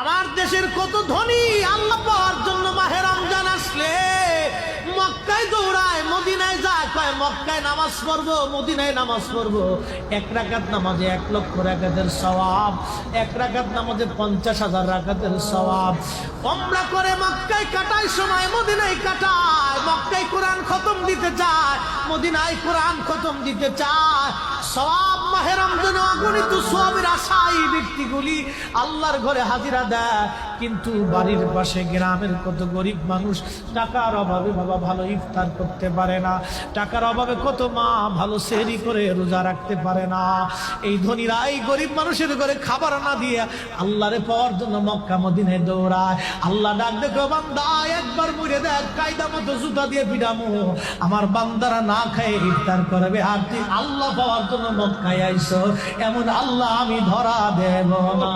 আমার দেশের কত ধনী আল্লাহ পাওয়ার জন্য মাহে রমজান আসলে মক্কায় দৌড়ায়, মদিনায় যায়, কয় মক্কায় নামাজ পড়বো, মদিনায় নামাজ পড়বো। এক রাকাত নামাজে 1 লক্ষ রাকাতের সওয়াব, 1 রাকাত নামাজে 50,000 রাকাতের সওয়াব। ওমরা করে মক্কায় কাটায় সময়, মদিনায় কাটায়। মক্কায় কোরআন খতম দিতে চায়, মদিনায় কোরআন খতম দিতে চায়। সওয়াব মাহে রমজানে অগণিত সওয়াবের আশায় ব্যক্তিগুলি আল্লাহর ঘরে হাজিরা দেয়। কিন্তু বাড়ির পাশে গ্রামের কত গরিব মানুষ টাকার অভাবে বাবা ভালো ইফতার করতে পারে না, টাকার অভাবে কত মা ভালো সেহরি করে রোজা রাখতে পারে না। এই ধনীরা এই গরিব মানুষের ঘরে খাবার না দিয়ে আল্লাহরে পাওয়ার জন্য মক্কা মদিনায় দৌড়ায়। আল্লাহ ডাক দেখো, বান্দা একবার মরে দেখ, কায়দা মতো জুতা দিয়ে পিটামো, আমার বান্দারা না খায় ইফতার করবে। আর তুই আল্লাহ পাওয়ার জন্য মক্কায় আইছো, এমন আল্লাহ আমি ধরা দেব না।